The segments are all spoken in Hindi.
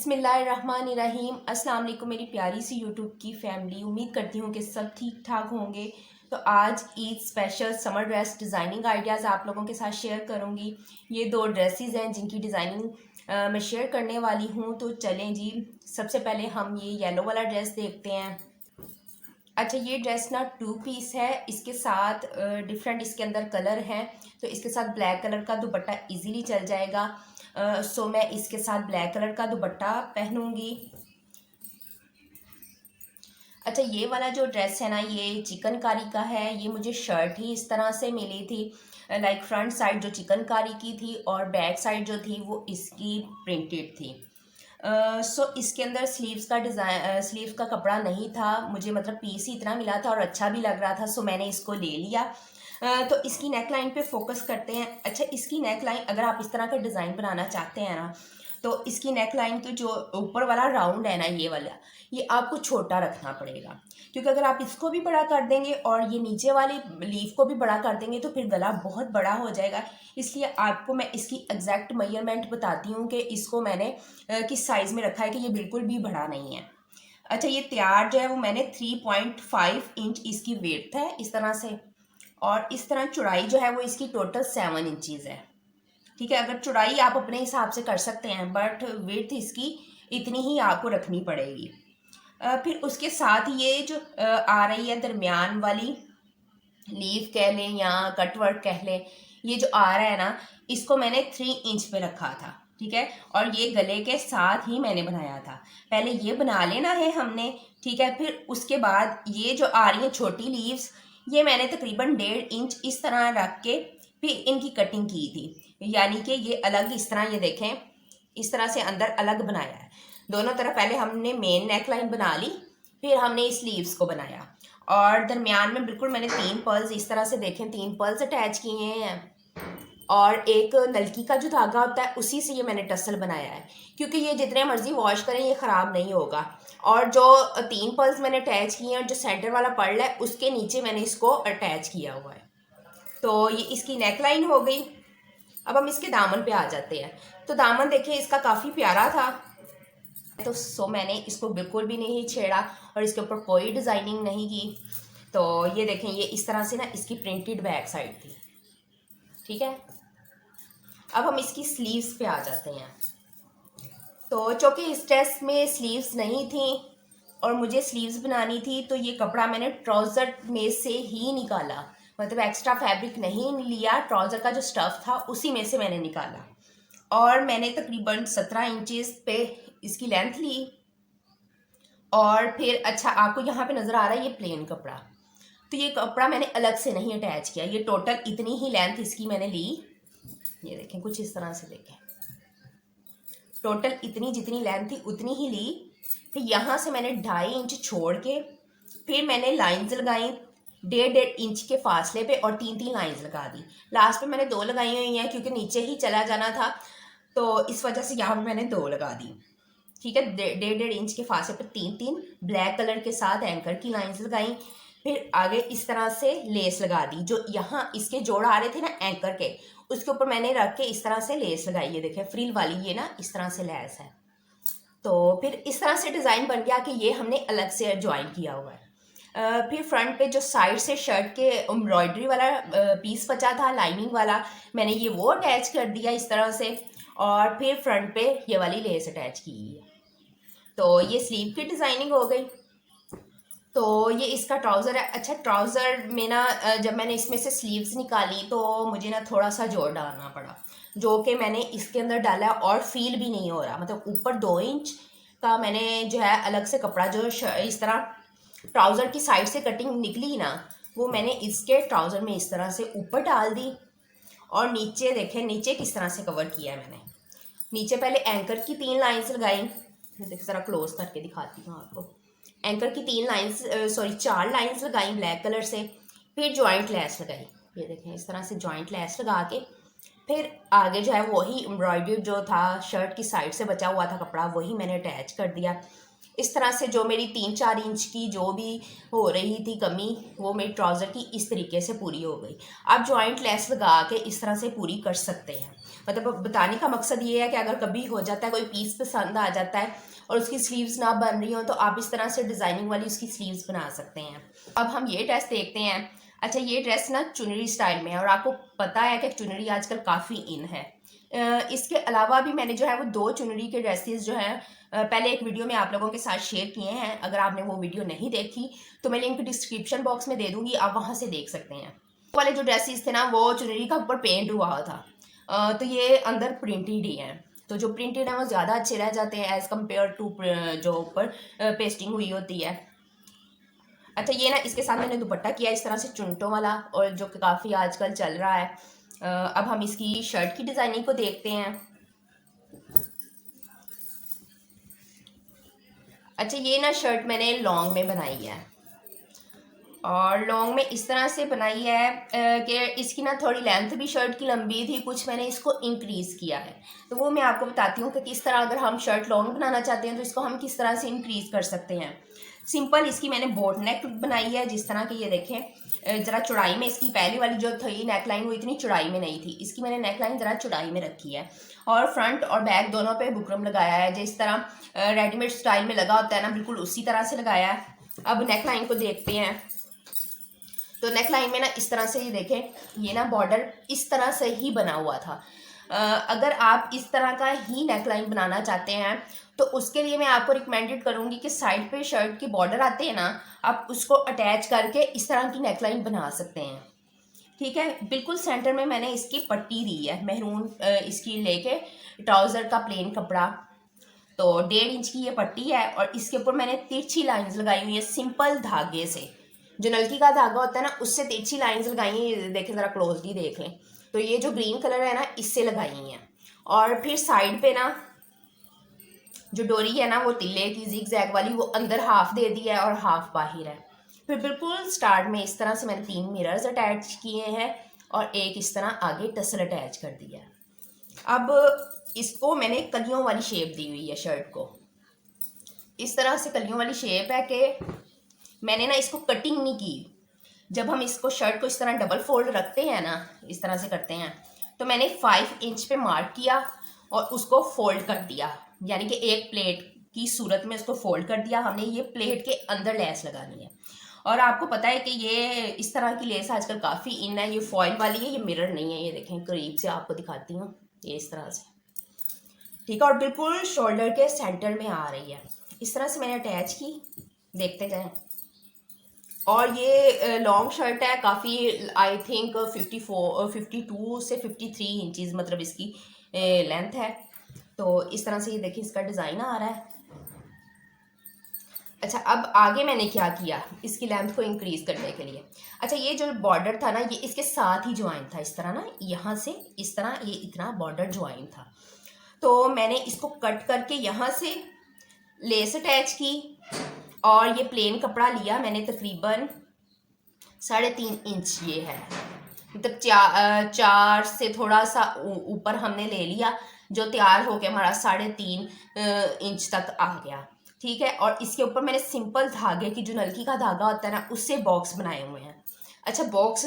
बिस्मिल्लाहिर्रहमानिर्रहीम। अस्सलाम वालेकुम मेरी प्यारी सी यूट्यूब की फैमिली। उम्मीद करती हूँ कि सब ठीक ठाक होंगे। तो आज Eid special summer dress designing ideas आप लोगों के साथ शेयर करूँगी। ये दो ड्रेसेस हैं जिनकी डिज़ाइनिंग मैं शेयर करने वाली हूँ। तो चलें जी, सबसे पहले हम ये येलो वाला ड्रेस देखते हैं। अच्छा, ये ड्रेस ना 2 पीस है, इसके साथ डिफरेंट इसके अंदर कलर हैं। तो इसके साथ ब्लैक कलर का दुपट्टा इजीली चल जाएगा। सो मैं इसके साथ ब्लैक कलर का दुपट्टा पहनूंगी। अच्छा, ये वाला जो ड्रेस है ना, ये चिकनकारी का है। ये मुझे शर्ट ही इस तरह से मिली थी, लाइक फ्रंट साइड जो चिकनकारी की थी और बैक साइड जो थी वो इसकी प्रिंटेड थी। सो इसके अंदर स्लीव्स का डिज़ाइन, स्लीव्स का कपड़ा नहीं था मुझे, मतलब पीस ही इतना मिला था और अच्छा भी लग रहा था। सो मैंने इसको ले लिया। तो इसकी नेक लाइन पे फोकस करते हैं। अच्छा, इसकी नेक लाइन अगर आप इस तरह का डिज़ाइन बनाना चाहते हैं ना, तो इसकी नेक लाइन के जो ऊपर वाला राउंड है ना, ये वाला, ये आपको छोटा रखना पड़ेगा। क्योंकि अगर आप इसको भी बड़ा कर देंगे और ये नीचे वाली लीफ को भी बड़ा कर देंगे तो फिर गला बहुत बड़ा हो जाएगा। इसलिए आपको मैं इसकी एग्जैक्ट मेजरमेंट बताती हूँ कि इसको मैंने किस साइज़ में रखा है कि ये बिल्कुल भी बड़ा नहीं है। अच्छा, ये तैयार जो है वो मैंने 3.5 इंच इसकी वेड्थ है इस तरह से, और इस तरह चौड़ाई जो है वो इसकी टोटल 7 इंचज़ है। ठीक है, अगर चौड़ाई आप अपने हिसाब से कर सकते हैं, बट विड्थ इसकी इतनी ही आपको रखनी पड़ेगी। फिर उसके साथ ये जो आ रही है दरमियान वाली लीफ कह लें या कटवर्क कह लें, ये जो आ रहा है ना, इसको मैंने 3 इंच पे रखा था। ठीक है, और ये गले के साथ ही मैंने बनाया था। पहले ये बना लेना है हमने। ठीक है, फिर उसके बाद ये जो आ रही हैं छोटी लीव्स, ये मैंने तकरीबन 1.5 इंच इस तरह रख के फिर इनकी कटिंग की थी। यानी कि ये अलग इस तरह, ये देखें, इस तरह से अंदर अलग बनाया है। दोनों तरफ पहले हमने मेन नेक लाइन बना ली, फिर हमने इस लीव्स को बनाया, और दरमियान में बिल्कुल मैंने 3 पर्ल्स इस तरह से, देखें, 3 पर्ल्स अटैच किए हैं। और एक नलकी का जो धागा होता है उसी से ये मैंने टसल बनाया है, क्योंकि ये जितने मर्जी वॉश करें ये ख़राब नहीं होगा। और जो 3 पर्ल्स मैंने अटैच किए हैं और जो सेंटर वाला पर्ल है उसके नीचे मैंने इसको अटैच किया हुआ है। तो ये इसकी नेक लाइन हो गई। अब हम इसके दामन पे आ जाते हैं। तो दामन देखिए इसका काफ़ी प्यारा था। तो मैंने इसको बिल्कुल भी नहीं छेड़ा और इसके ऊपर कोई डिज़ाइनिंग नहीं की। तो ये देखें, ये इस तरह से ना इसकी प्रिंटेड बैक साइड थी। ठीक है, अब हम इसकी स्लीव्स पे आ जाते हैं। तो चूँकि इस ड्रेस में स्लीव्स नहीं थी और मुझे स्लीव्स बनानी थी, तो ये कपड़ा मैंने ट्राउज़र में से ही निकाला, मतलब एक्स्ट्रा फैब्रिक नहीं लिया, ट्राउज़र का जो स्टफ़ था उसी में से मैंने निकाला। और मैंने तकरीबन 17 इंचज़ पे इसकी लेंथ ली। और फिर अच्छा, आपको यहाँ पे नज़र आ रहा है ये प्लेन कपड़ा, तो ये कपड़ा मैंने अलग से नहीं अटैच किया। ये टोटल इतनी ही लेंथ इसकी मैंने ली। ये देखें, कुछ इस तरह से देखें, टोटल इतनी जितनी लेंथ थी उतनी ही ली। फिर यहाँ से मैंने 2.5 इंच छोड़ के फिर मैंने लाइंस लगाई 1.5 इंच के फासले पे, और 3 लाइंस लगा दी। लास्ट पे मैंने 2 लगाई हुई हैं क्योंकि नीचे ही चला जाना था, तो इस वजह से यहाँ पर मैंने 2 लगा दी। ठीक है, 1.5 इंच के फासले पर 3 ब्लैक कलर के साथ एंकर की लाइंस लगाई। फिर आगे इस तरह से लेस लगा दी, जो यहाँ इसके जोड़ आ रहे थे ना एंकर के, उसके ऊपर मैंने रख के इस तरह से लेस लगाई। ये देखें, फ्रिल वाली ये ना इस तरह से लेस है। तो फिर इस तरह से डिज़ाइन बन गया कि ये हमने अलग से ज्वाइन किया हुआ है। फिर फ्रंट पे जो साइड से शर्ट के एम्ब्रॉयडरी वाला पीस बचा था लाइनिंग वाला, मैंने ये वो अटैच कर दिया इस तरह से, और फिर फ्रंट पे ये वाली लेस अटैच की है। तो ये स्लीव की डिज़ाइनिंग हो गई। तो ये इसका ट्राउज़र है। अच्छा, ट्राउज़र में ना जब मैंने इसमें से स्लीव्स निकाली तो मुझे ना थोड़ा सा जोड़ डालना पड़ा, जो कि मैंने इसके अंदर डाला और फील भी नहीं हो रहा। मतलब ऊपर 2 इंच का मैंने जो है अलग से कपड़ा, जो इस तरह ट्राउज़र की साइड से कटिंग निकली ना, वो मैंने इसके ट्राउज़र में इस तरह से ऊपर डाल दी। और नीचे देखें, नीचे किस तरह से कवर किया है मैंने। नीचे पहले एंकर की 3 लाइन्स लगाई, मैं ज़रा क्लोज करके दिखाती हूँ आपको। एंकर की 4 लाइंस लगाई ब्लैक कलर से। फिर जॉइंट लेस लगाई, ये देखें इस तरह से जॉइंट लेस लगा के फिर आगे जो है वही एम्ब्रॉयडरी जो था शर्ट की साइड से बचा हुआ था कपड़ा, वही मैंने अटैच कर दिया। इस तरह से जो मेरी 3-4 इंच की जो भी हो रही थी कमी, वो मेरी ट्राउज़र की इस तरीके से पूरी हो गई। आप जॉइंट लेस लगा के इस तरह से पूरी कर सकते हैं। मतलब बताने का मकसद ये है कि अगर कभी हो जाता है कोई पीस पसंद आ जाता है और उसकी स्लीव्स ना बन रही हो तो आप इस तरह से डिज़ाइनिंग वाली उसकी स्लीव्स बना सकते हैं। अब हम ये ड्रेस देखते हैं। अच्छा, ये ड्रेस ना चुनरी स्टाइल में है और आपको पता है कि चुनरी आजकल काफ़ी इन है। इसके अलावा भी मैंने जो है वो 2 चुनरी के ड्रेसेस जो हैं पहले एक वीडियो में आप लोगों के साथ शेयर किए हैं। अगर आपने वो वीडियो नहीं देखी तो मैं लिंक डिस्क्रिप्शन बॉक्स में दे दूँगी, आप वहाँ से देख सकते हैं। वाले जो ड्रेसेस थे ना वो चुनरी का ऊपर पेंट हुआ था, तो ये अंदर प्रिंटेड ही हैं। तो जो प्रिंटेड है वो ज़्यादा अच्छे रह जाते हैं एज़ कम्पेयर टू जो ऊपर पेस्टिंग हुई होती है। अच्छा, ये ना इसके साथ मैंने दुपट्टा किया इस तरह से चुनटों वाला, और जो कि काफ़ी आजकल चल रहा है। अब हम इसकी शर्ट की डिज़ाइनिंग को देखते हैं। अच्छा, ये ना शर्ट मैंने लॉन्ग में बनाई है और लॉन्ग में इस तरह से बनाई है कि इसकी ना थोड़ी लेंथ भी शर्ट की लंबी थी, कुछ मैंने इसको इंक्रीज़ किया है। तो वो मैं आपको बताती हूँ कि किस तरह अगर हम शर्ट लॉन्ग बनाना चाहते हैं तो इसको हम किस तरह से इंक्रीज़ कर सकते हैं। सिंपल इसकी मैंने बोट नेक बनाई है, जिस तरह की ये देखें ज़रा चौड़ाई में इसकी पहली वाली जो थी नेक लाइन वो इतनी चौड़ाई में नहीं थी, इसकी मैंने नेक लाइन ज़रा चौड़ाई में रखी है और फ्रंट और बैक दोनों पे बुकरम लगाया है, जिस तरह रेडीमेड स्टाइल में लगा होता है ना, बिल्कुल उसी तरह से लगाया है। अब नेक लाइन को देखते हैं। तो नेक लाइन में ना इस तरह से ये देखें, ये ना बॉर्डर इस तरह से ही बना हुआ था। अगर आप इस तरह का ही नेक लाइन बनाना चाहते हैं तो उसके लिए मैं आपको रिकमेंडेड करूँगी कि साइड पे शर्ट की बॉर्डर आते हैं ना, आप उसको अटैच करके इस तरह की नेक लाइन बना सकते हैं। ठीक है, बिल्कुल सेंटर में मैंने इसकी पट्टी दी है मेहरून इसकी लेके ट्राउज़र का प्लेन कपड़ा। तो 1.5 इंच की ये पट्टी है और इसके ऊपर मैंने तिरछी लाइंस लगाई हुई है सिंपल धागे से। जो नलकी का धागा होता है ना उससे तिरछी लाइंस लगाई हैं, देखें ज़रा क्लोजली देख लें। तो ये जो ग्रीन कलर है ना इससे लगाई हैं और फिर साइड पे ना जो डोरी है ना वो तिल्ले की जिग जैग वाली, वो अंदर हाफ दे दी है और हाफ बाहर है। फिर बिल्कुल स्टार्ट में इस तरह से मैंने 3 मिरर्स अटैच किए हैं और एक इस तरह आगे टसल अटैच कर दिया है। अब इसको मैंने कलियों वाली शेप दी हुई है शर्ट को, इस तरह से कलियों वाली शेप है कि मैंने ना इसको कटिंग नहीं की। जब हम इसको शर्ट को इस तरह डबल फोल्ड रखते हैं ना, इस तरह से करते हैं, तो मैंने 5 इंच पे मार्क किया और उसको फोल्ड कर दिया, यानी कि एक प्लेट की सूरत में इसको फोल्ड कर दिया हमने। ये प्लेट के अंदर लेस लगानी है और आपको पता है कि ये इस तरह की लेस आजकल काफ़ी इन है। ये फॉइल वाली है, ये मिरर नहीं है। ये देखें करीब से आपको दिखाती हूँ, ये इस तरह से, ठीक है, और बिल्कुल शोल्डर के सेंटर में आ रही है। इस तरह से मैंने अटैच की, देखते जाएं। और ये लॉन्ग शर्ट है काफ़ी, आई थिंक 52 से 53 इंचज़ मतलब इसकी लेंथ है। तो इस तरह से ये देखिए इसका डिज़ाइन आ रहा है। अच्छा, अब आगे मैंने क्या किया इसकी लेंथ को इंक्रीज़ करने के लिए। अच्छा, ये जो बॉर्डर था ना ये इसके साथ ही ज्वाइन था, इस तरह ना, यहाँ से इस तरह ये इतना बॉर्डर ज्वाइन था। तो मैंने इसको कट करके यहाँ से लेस अटैच की और ये प्लेन कपड़ा लिया मैंने, तकरीबन 3.5 इंच ये है, मतलब 4 से थोड़ा सा ऊपर हमने ले लिया, जो तैयार हो गया हमारा 3.5 इंच तक आ गया। ठीक है, और इसके ऊपर मैंने सिंपल धागे की, जो नलकी का धागा होता है ना, उससे बॉक्स बनाए हुए हैं। अच्छा, बॉक्स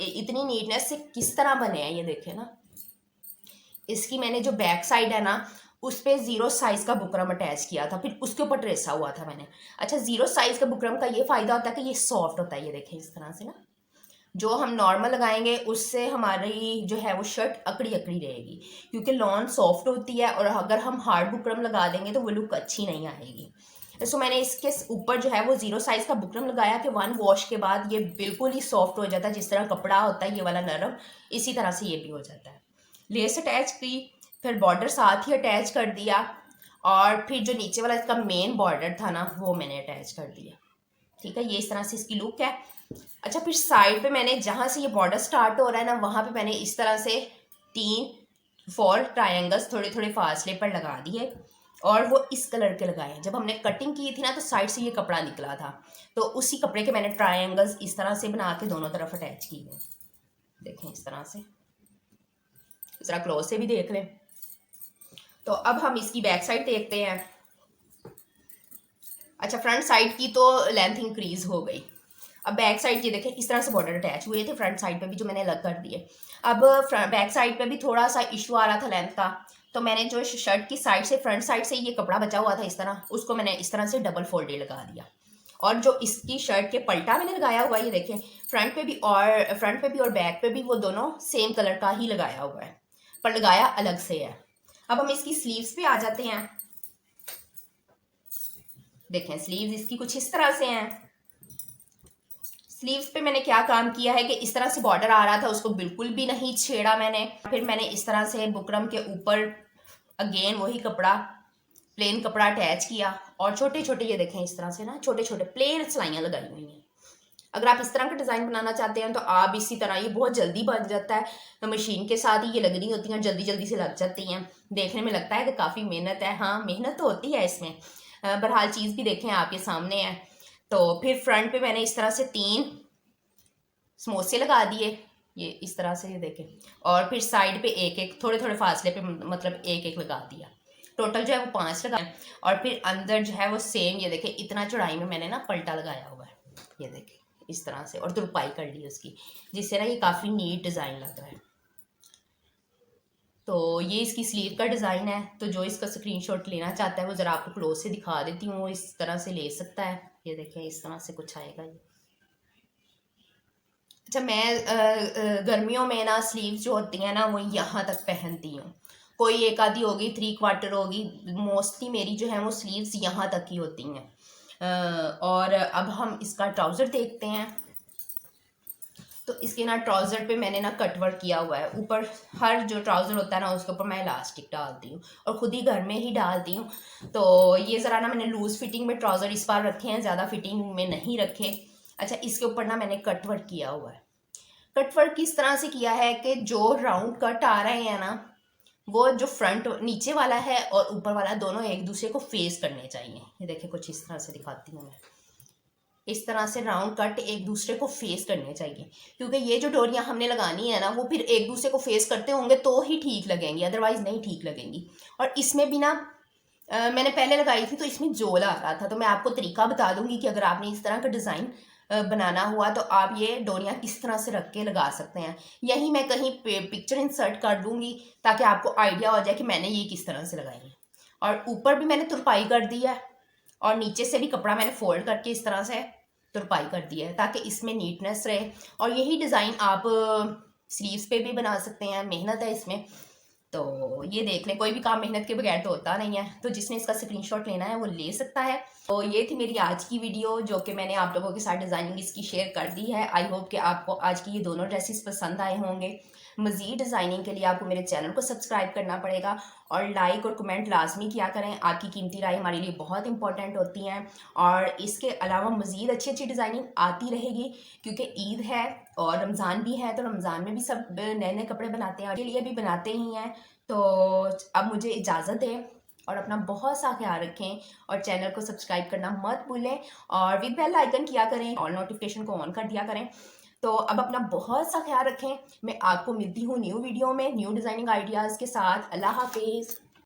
इतनी नीटनेस से किस तरह बने हैं ये देखें ना। इसकी मैंने जो बैक साइड है ना उस पर 0 साइज़ का बुकरम अटैच किया था, फिर उसके ऊपर ट्रेसा हुआ था मैंने। अच्छा, 0 साइज़ का बुकरम का ये फ़ायदा होता है कि ये सॉफ्ट होता है, ये देखें इस तरह से ना, जो हम नॉर्मल लगाएंगे उससे हमारी जो है वो शर्ट अकड़ी अकड़ी रहेगी, क्योंकि लॉन सॉफ्ट होती है और अगर हम हार्ड बुकरम लगा देंगे तो वो लुक अच्छी नहीं आएगी। सो मैंने इसके ऊपर जो है वो 0 साइज़ का बुकरम लगाया कि 1 वॉश के बाद ये बिल्कुल ही सॉफ्ट हो जाता है। जिस तरह कपड़ा होता है ये वाला नरम, इसी तरह से ये भी हो जाता है। लेस अटैच की, फिर बॉर्डर साथ ही अटैच कर दिया और फिर जो नीचे वाला इसका मेन बॉर्डर था ना वो मैंने अटैच कर दिया। ठीक है, ये इस तरह से इसकी लुक है। अच्छा, फिर साइड पे मैंने जहाँ से ये बॉर्डर स्टार्ट हो रहा है ना वहाँ पे मैंने इस तरह से 4 ट्रायंगल्स थोड़े थोड़े फासले पर लगा दिए और वो इस कलर के लगाए। जब हमने कटिंग की थी ना तो साइड से ये कपड़ा निकला था, तो उसी कपड़े के मैंने ट्रायंगल्स इस तरह से बना के दोनों तरफ अटैच किए हैं। देखें इस तरह से, ज़रा क्लोज से भी देख लें। तो अब हम इसकी बैक साइड देखते हैं। अच्छा, फ्रंट साइड की तो लेंथ इंक्रीज़ हो गई। अब बैक साइड ये देखें इस तरह से बॉर्डर अटैच हुए थे, फ्रंट साइड पे भी जो मैंने अलग कर दिए। अब बैक साइड पे भी थोड़ा सा इशू आ रहा था लेंथ का, तो मैंने जो शर्ट की साइड से फ्रंट साइड से ये कपड़ा बचा हुआ था इस तरह, उसको मैंने इस तरह से डबल फोल्डेड लगा दिया। और जो इसकी शर्ट के पल्टा मैंने लगाया हुआ है ये देखें, फ्रंट पे भी और बैक पे भी वो दोनों सेम कलर का ही लगाया हुआ है, पर लगाया अलग से है। अब हम इसकी स्लीव्स पे आ जाते हैं। देखें स्लीव्स इसकी कुछ इस तरह से हैं। स्लीव्स पे मैंने क्या काम किया है कि इस तरह से बॉर्डर आ रहा था, उसको बिल्कुल भी नहीं छेड़ा मैंने। फिर मैंने इस तरह से बुकरम के ऊपर अगेन वही कपड़ा, प्लेन कपड़ा अटैच किया और छोटे छोटे ये देखें इस तरह से ना छोटे छोटे प्लेन सिलाइयाँ लगाई हुई हैं। अगर आप इस तरह का डिज़ाइन बनाना चाहते हैं तो आप इसी तरह, ये बहुत जल्दी बन जाता है, तो मशीन के साथ ही ये लगनी होती हैं, जल्दी जल्दी से लग जाती हैं। देखने में लगता है कि काफ़ी मेहनत है, हाँ मेहनत तो होती है इसमें, बहरहाल चीज़ भी देखें आपके सामने है। तो फिर फ्रंट पे मैंने इस तरह से 3 समोसे लगा दिए, ये इस तरह से ये देखें, और फिर साइड पे एक एक थोड़े थोड़े फासले पे मतलब एक एक लगा दिया। टोटल जो है वो 5 लगाए। और फिर अंदर जो है वो सेम ये देखें इतना चौड़ाई में मैंने ना पलटा लगाया हुआ है, ये देखें इस तरह से, और तुरपाई कर ली उसकी, जिससे ना ये काफ़ी नीट डिज़ाइन लग रहा है। तो ये इसकी स्लीव का डिज़ाइन है। तो जो इसका स्क्रीनशॉट लेना चाहता है वो ज़रा आपको क्लोज से दिखा देती हूँ, वो इस तरह से ले सकता है। ये देखें इस तरह से कुछ आएगा ये। अच्छा, मैं गर्मियों में ना स्लीव्स जो होती हैं ना वो यहाँ तक पहनती हूँ, कोई एक आधी होगी 3/4 होगी, मोस्टली मेरी जो है वो स्लीव्स यहाँ तक ही होती हैं। और अब हम इसका ट्राउज़र देखते हैं। तो इसके ना ट्राउज़र पे मैंने ना कट वर्क किया हुआ है, ऊपर हर जो ट्राउज़र होता है ना उसके ऊपर मैं इलास्टिक डालती हूँ और ख़ुद ही घर में ही डालती हूँ। तो ये ज़रा ना मैंने लूज़ फिटिंग में ट्राउज़र इस बार रखे हैं, ज़्यादा फिटिंग में नहीं रखे। अच्छा, इसके ऊपर ना मैंने कट वर्क किया हुआ है। कट वर्क किस तरह से किया है कि जो राउंड कट आ रहे हैं ना, वो जो फ्रंट नीचे वाला है और ऊपर वाला दोनों एक दूसरे को फेस करने चाहिए। ये देखिए कुछ इस तरह से दिखाती हूँ मैं, इस तरह से राउंड कट एक दूसरे को फेस करने चाहिए, क्योंकि ये जो डोरियां हमने लगानी है ना वो फिर एक दूसरे को फेस करते होंगे तो ही ठीक लगेंगी, अदरवाइज नहीं ठीक लगेंगी। और इसमें भी ना मैंने पहले लगाई थी तो इसमें जोल आ रहा था, तो मैं आपको तरीका बता दूंगी कि अगर आपने इस तरह का डिज़ाइन बनाना हुआ तो आप ये डोरियां किस तरह से रख के लगा सकते हैं। यही मैं कहीं पिक्चर इंसर्ट कर दूंगी ताकि आपको आइडिया हो जाए कि मैंने ये किस तरह से लगाई है। और ऊपर भी मैंने तुरपाई कर दी है और नीचे से भी कपड़ा मैंने फोल्ड करके इस तरह से तुरपाई कर दी है ताकि इसमें नीटनेस रहे। और यही डिज़ाइन आप स्लीव्स पे भी बना सकते हैं, मेहनत है इसमें। तो ये देख लें, कोई भी काम मेहनत के बगैर तो होता नहीं है। तो जिसने इसका स्क्रीनशॉट लेना है वो ले सकता है। तो ये थी मेरी आज की वीडियो जो कि मैंने आप लोगों के साथ डिज़ाइनिंग इसकी शेयर कर दी है। आई होप कि आपको आज की ये दोनों ड्रेसेस पसंद आए होंगे। मज़ीद डिज़ाइनिंग के लिए आपको मेरे चैनल को सब्सक्राइब करना पड़ेगा और लाइक और कमेंट लाजमी किया करें। आपकी कीमती राय हमारे लिए बहुत इंपॉर्टेंट होती हैं। और इसके अलावा मज़ीद अच्छी अच्छी डिज़ाइनिंग आती रहेगी, क्योंकि ईद है और रमज़ान भी है, तो रमज़ान में भी सब नए नए कपड़े बनाते हैं और के लिए भी बनाते ही हैं। तो अब मुझे इजाज़त दें और अपना बहुत सा ख्याल रखें और चैनल को सब्सक्राइब करना मत भूलें और विद बेल आइकन किया करें, ऑल नोटिफिकेशन को ऑन कर दिया करें। तो अब अपना बहुत सा ख्याल रखें। मैं आपको मिलती हूँ न्यू वीडियो में न्यू डिज़ाइनिंग आइडियाज़ के साथ। अल्लाह हाफिज़।